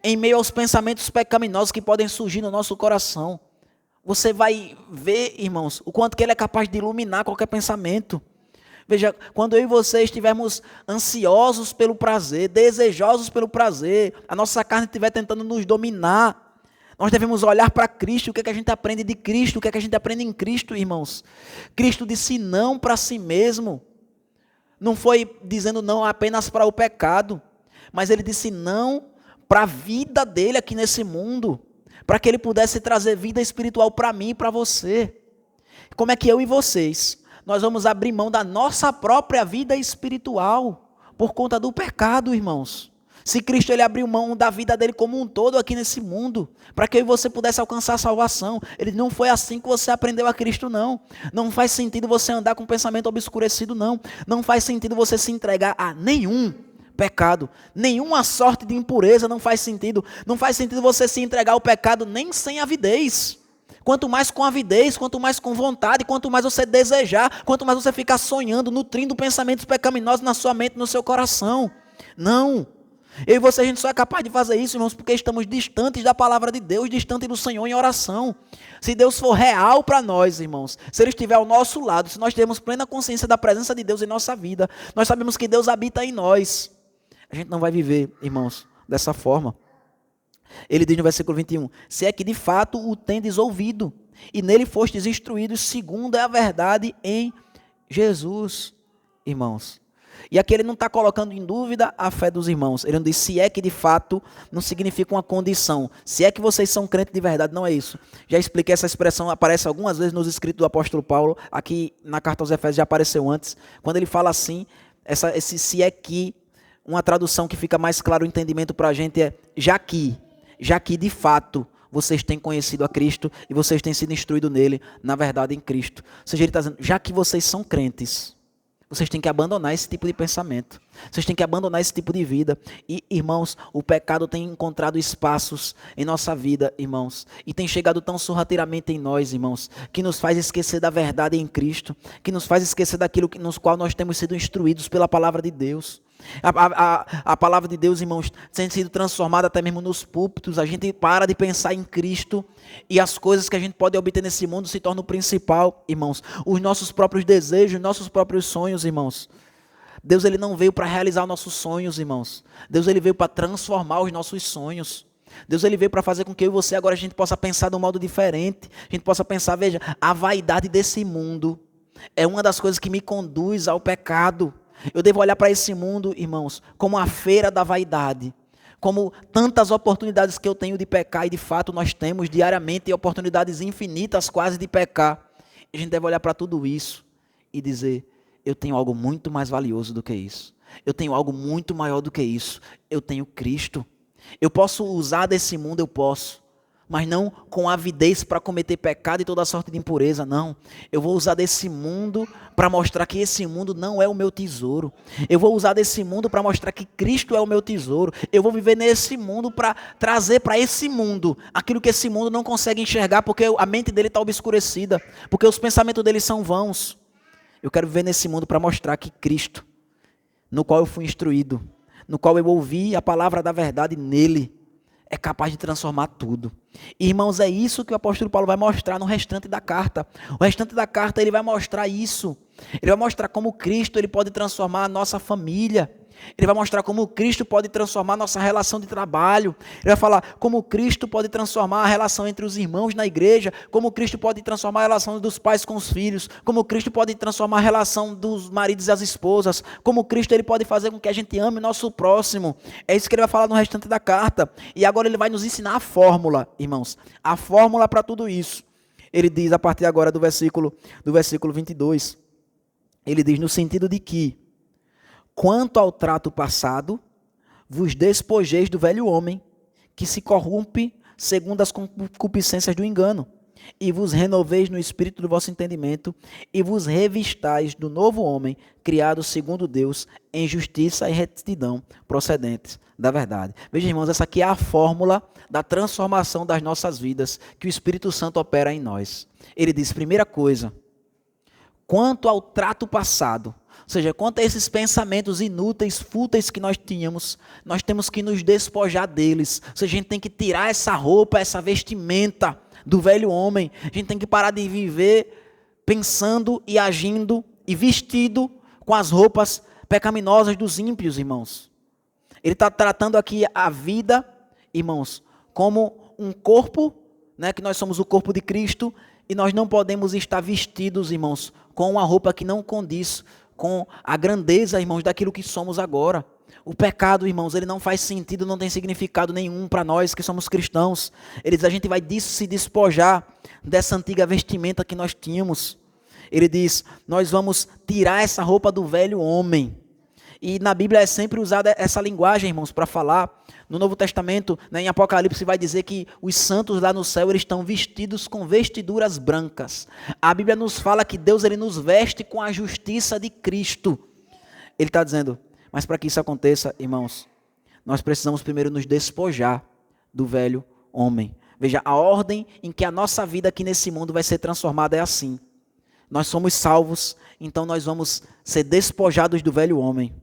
em meio aos pensamentos pecaminosos que podem surgir no nosso coração, você vai ver, irmãos, o quanto que ele é capaz de iluminar qualquer pensamento. Veja, quando eu e você estivermos ansiosos pelo prazer, desejosos pelo prazer, a nossa carne estiver tentando nos dominar, Nós devemos olhar para Cristo. O que é que a gente aprende de Cristo? O que é que a gente aprende em Cristo, irmãos? Cristo disse não para si mesmo. Não foi dizendo não apenas para o pecado, mas ele disse não para a vida dele aqui nesse mundo, para que ele pudesse trazer vida espiritual para mim e para você. Como é que eu e vocês, nós vamos abrir mão da nossa própria vida espiritual por conta do pecado, irmãos? Se Cristo ele abriu mão da vida dele como um todo aqui nesse mundo, para que eu e você pudesse alcançar a salvação. Ele não foi assim que você aprendeu a Cristo, não. Não faz sentido você andar com o pensamento obscurecido, não. Não faz sentido você se entregar a nenhum pecado, nenhuma sorte de impureza, não faz sentido. Não faz sentido você se entregar ao pecado nem sem avidez. Quanto mais com avidez, quanto mais com vontade, quanto mais você desejar, quanto mais você ficar sonhando, nutrindo pensamentos pecaminosos na sua mente, no seu coração. Não. Eu e você, a gente só é capaz de fazer isso, irmãos, porque estamos distantes da palavra de Deus, distantes do Senhor em oração. Se Deus for real para nós, irmãos, se Ele estiver ao nosso lado, se nós temos plena consciência da presença de Deus em nossa vida, nós sabemos que Deus habita em nós. A gente não vai viver, irmãos, dessa forma. Ele diz no versículo 21, se é que de fato o tendes ouvido, e nele fostes instruídos, segundo é a verdade em Jesus, irmãos. E aqui ele não está colocando em dúvida a fé dos irmãos. Ele não diz se é que de fato, não significa uma condição. Se é que vocês são crentes de verdade, não é isso. Já expliquei essa expressão, aparece algumas vezes nos escritos do apóstolo Paulo. Aqui na carta aos Efésios já apareceu antes. Quando ele fala assim, esse se é que, uma tradução que fica mais claro o entendimento para a gente é já que de fato vocês têm conhecido a Cristo e vocês têm sido instruídos nele, na verdade em Cristo. Ou seja, ele está dizendo, já que vocês são crentes, vocês têm que abandonar esse tipo de pensamento. Vocês têm que abandonar esse tipo de vida. E, irmãos, o pecado tem encontrado espaços em nossa vida, irmãos. E tem chegado tão sorrateiramente em nós, irmãos, que nos faz esquecer da verdade em Cristo. Que nos faz esquecer daquilo nos qual nós temos sido instruídos pela palavra de Deus. A palavra de Deus, irmãos, tem sido transformada até mesmo nos púlpitos. A gente para de pensar em Cristo e as coisas que a gente pode obter nesse mundo se tornam o principal, irmãos. Os nossos próprios desejos, nossos próprios sonhos, irmãos. Deus ele não veio para realizar nossos sonhos, irmãos. Deus ele veio para transformar os nossos sonhos. Deus ele veio para fazer com que eu e você agora a gente possa pensar de um modo diferente. A gente possa pensar, veja, a vaidade desse mundo é uma das coisas que me conduz ao pecado. Eu devo olhar para esse mundo, irmãos, como a feira da vaidade, como tantas oportunidades que eu tenho de pecar, e de fato nós temos diariamente oportunidades infinitas quase de pecar. A gente deve olhar para tudo isso e dizer, eu tenho algo muito mais valioso do que isso. Eu tenho algo muito maior do que isso. Eu tenho Cristo. Eu posso usar desse mundo, eu posso. Mas não com avidez para cometer pecado e toda sorte de impureza, não. Eu vou usar desse mundo para mostrar que esse mundo não é o meu tesouro. Eu vou usar desse mundo para mostrar que Cristo é o meu tesouro. Eu vou viver nesse mundo para trazer para esse mundo aquilo que esse mundo não consegue enxergar, porque a mente dele está obscurecida, porque os pensamentos dele são vãos. Eu quero viver nesse mundo para mostrar que Cristo, no qual eu fui instruído, no qual eu ouvi a palavra da verdade nele, é capaz de transformar tudo. E, irmãos, é isso que o apóstolo Paulo vai mostrar no restante da carta. O restante da carta ele vai mostrar isso. Ele vai mostrar como Cristo ele pode transformar a nossa família. Ele vai mostrar como Cristo pode transformar a nossa relação de trabalho. Ele vai falar como Cristo pode transformar a relação entre os irmãos na igreja, como Cristo pode transformar a relação dos pais com os filhos, como Cristo pode transformar a relação dos maridos e as esposas, como Cristo ele pode fazer com que a gente ame o nosso próximo. É isso que ele vai falar no restante da carta. E agora ele vai nos ensinar a fórmula, irmãos, a fórmula para tudo isso. Ele diz a partir agora do versículo 22, ele diz no sentido de que, quanto ao trato passado, vos despojeis do velho homem, que se corrompe segundo as concupiscências do engano, e vos renoveis no espírito do vosso entendimento, e vos revistais do novo homem, criado segundo Deus, em justiça e retidão, procedentes da verdade. Veja, irmãos, essa aqui é a fórmula da transformação das nossas vidas, que o Espírito Santo opera em nós. Ele diz, primeira coisa, quanto ao trato passado, ou seja, quanto a esses pensamentos inúteis, fúteis que nós tínhamos, nós temos que nos despojar deles. Ou seja, a gente tem que tirar essa roupa, essa vestimenta do velho homem. A gente tem que parar de viver pensando e agindo e vestido com as roupas pecaminosas dos ímpios, irmãos. Ele está tratando aqui a vida, irmãos, como um corpo, né, que nós somos o corpo de Cristo, e nós não podemos estar vestidos, irmãos, com uma roupa que não condiz com a grandeza, irmãos, daquilo que somos agora. O pecado, irmãos, ele não faz sentido, não tem significado nenhum para nós que somos cristãos. Ele diz, a gente vai se despojar dessa antiga vestimenta que nós tínhamos. Ele diz, nós vamos tirar essa roupa do velho homem. E na Bíblia é sempre usada essa linguagem, irmãos, para falar. No Novo Testamento, né, em Apocalipse, vai dizer que os santos lá no céu, eles estão vestidos com vestiduras brancas. A Bíblia nos fala que Deus, ele nos veste com a justiça de Cristo. Ele está dizendo, mas para que isso aconteça, irmãos, nós precisamos primeiro nos despojar do velho homem. Veja, a ordem em que a nossa vida aqui nesse mundo vai ser transformada é assim. Nós somos salvos, então nós vamos ser despojados do velho homem.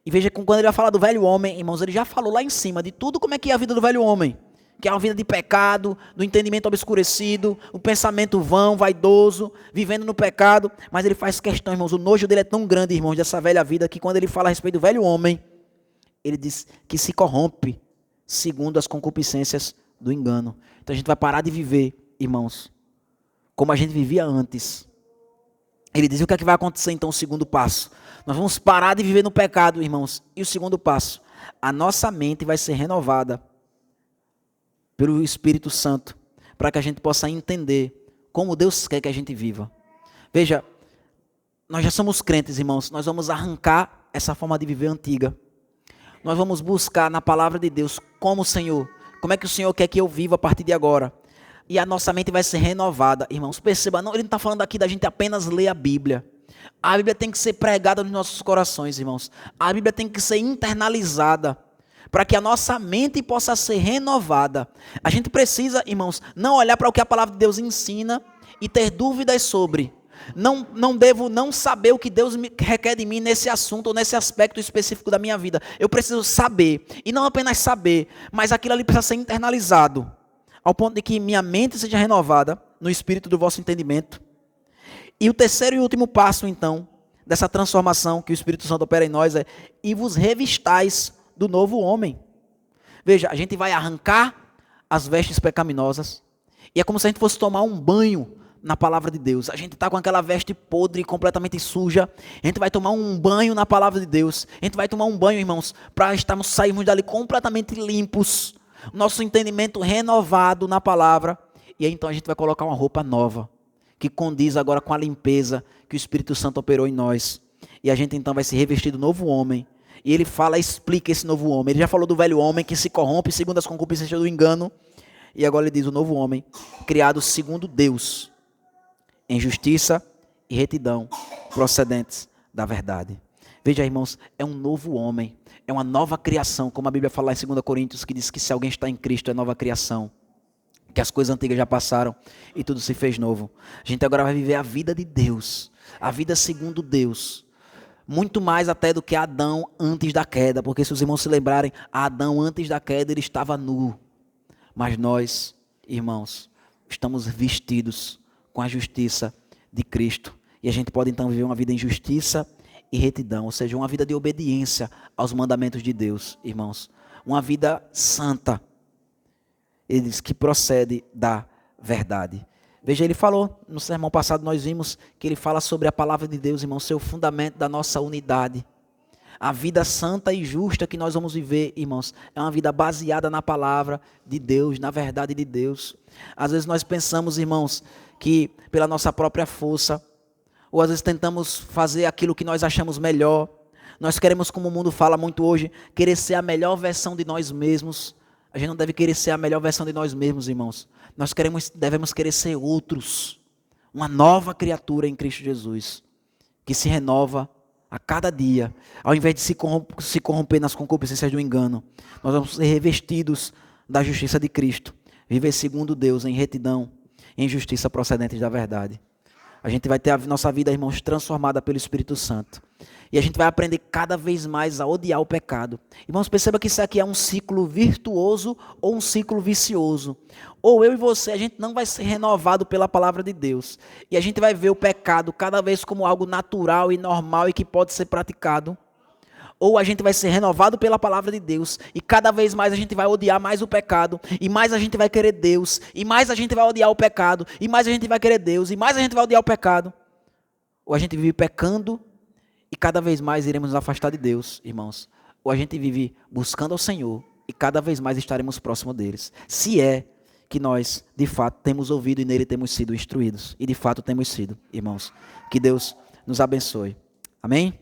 E veja, quando ele vai falar do velho homem, irmãos, ele já falou lá em cima de tudo como é que é a vida do velho homem. Que é uma vida de pecado, do entendimento obscurecido, o pensamento vão, vaidoso, vivendo no pecado. Mas ele faz questão, irmãos, o nojo dele é tão grande, irmãos, dessa velha vida, que quando ele fala a respeito do velho homem, ele diz que se corrompe segundo as concupiscências do engano. Então a gente vai parar de viver, irmãos, como a gente vivia antes. Ele diz, o que é que vai acontecer então, o segundo passo? Nós vamos parar de viver no pecado, irmãos. E o segundo passo, a nossa mente vai ser renovada pelo Espírito Santo, para que a gente possa entender como Deus quer que a gente viva. Veja, nós já somos crentes, irmãos, nós vamos arrancar essa forma de viver antiga. Nós vamos buscar na palavra de Deus como o Senhor, como é que o Senhor quer que eu viva a partir de agora. E a nossa mente vai ser renovada. Irmãos, perceba, ele não está falando aqui da gente apenas ler a Bíblia. A Bíblia tem que ser pregada nos nossos corações, irmãos. A Bíblia tem que ser internalizada, para que a nossa mente possa ser renovada. A gente precisa, irmãos, não olhar para o que a palavra de Deus ensina e ter dúvidas sobre. Não devo não saber o que Deus requer de mim nesse assunto ou nesse aspecto específico da minha vida. Eu preciso saber, e não apenas saber, mas aquilo ali precisa ser internalizado, ao ponto de que minha mente seja renovada no espírito do vosso entendimento. E o terceiro e último passo, então, dessa transformação que o Espírito Santo opera em nós é, e vos revistais do novo homem. Veja, a gente vai arrancar as vestes pecaminosas, e é como se a gente fosse tomar um banho na palavra de Deus. A gente está com aquela veste podre, completamente suja, a gente vai tomar um banho na palavra de Deus, a gente vai tomar um banho, irmãos, para sairmos dali completamente limpos, nosso entendimento renovado na palavra, e aí então a gente vai colocar uma roupa nova, que condiz agora com a limpeza que o Espírito Santo operou em nós, e a gente então vai se revestir do novo homem. E ele explica esse novo homem. Ele já falou do velho homem que se corrompe segundo as concupiscências do engano. E agora ele diz o novo homem, criado segundo Deus, em justiça e retidão, procedentes da verdade. Veja, irmãos, é um novo homem, é uma nova criação, como a Bíblia fala em 2 Coríntios, que diz que se alguém está em Cristo é nova criação, que as coisas antigas já passaram e tudo se fez novo. A gente agora vai viver a vida de Deus, a vida segundo Deus. Muito mais até do que Adão antes da queda, porque se os irmãos se lembrarem, Adão antes da queda ele estava nu, mas nós, irmãos, estamos vestidos com a justiça de Cristo, e a gente pode então viver uma vida em justiça e retidão, ou seja, uma vida de obediência aos mandamentos de Deus, irmãos, uma vida santa, ele diz que procede da verdade. Veja, ele falou, no sermão passado nós vimos que ele fala sobre a palavra de Deus, irmão, ser o fundamento da nossa unidade. A vida santa e justa que nós vamos viver, irmãos, é uma vida baseada na palavra de Deus, na verdade de Deus. Às vezes nós pensamos, irmãos, que pela nossa própria força, ou às vezes tentamos fazer aquilo que nós achamos melhor. Nós queremos, como o mundo fala muito hoje, querer ser a melhor versão de nós mesmos. A gente não deve querer ser a melhor versão de nós mesmos, irmãos. Nós devemos querer ser outros, uma nova criatura em Cristo Jesus, que se renova a cada dia, ao invés de se corromper nas concupiscências do engano. Nós vamos ser revestidos da justiça de Cristo, viver segundo Deus, em retidão, em justiça procedentes da verdade. A gente vai ter a nossa vida, irmãos, transformada pelo Espírito Santo. E a gente vai aprender cada vez mais a odiar o pecado. Irmãos, perceba que isso aqui é um ciclo virtuoso ou um ciclo vicioso. Ou eu e você, a gente não vai ser renovado pela palavra de Deus. E a gente vai ver o pecado cada vez como algo natural e normal e que pode ser praticado. ou a gente vai ser renovado pela palavra de Deus, e cada vez mais a gente vai odiar mais o pecado, e mais a gente vai querer Deus, e mais a gente vai odiar o pecado, e mais a gente vai querer Deus, e mais a gente vai odiar o pecado. Ou a gente vive pecando, e cada vez mais iremos nos afastar de Deus, irmãos. Ou a gente vive buscando ao Senhor, e cada vez mais estaremos próximos deles. Se é que nós, de fato, temos ouvido e nele temos sido instruídos. E de fato temos sido, irmãos. Que Deus nos abençoe. Amém?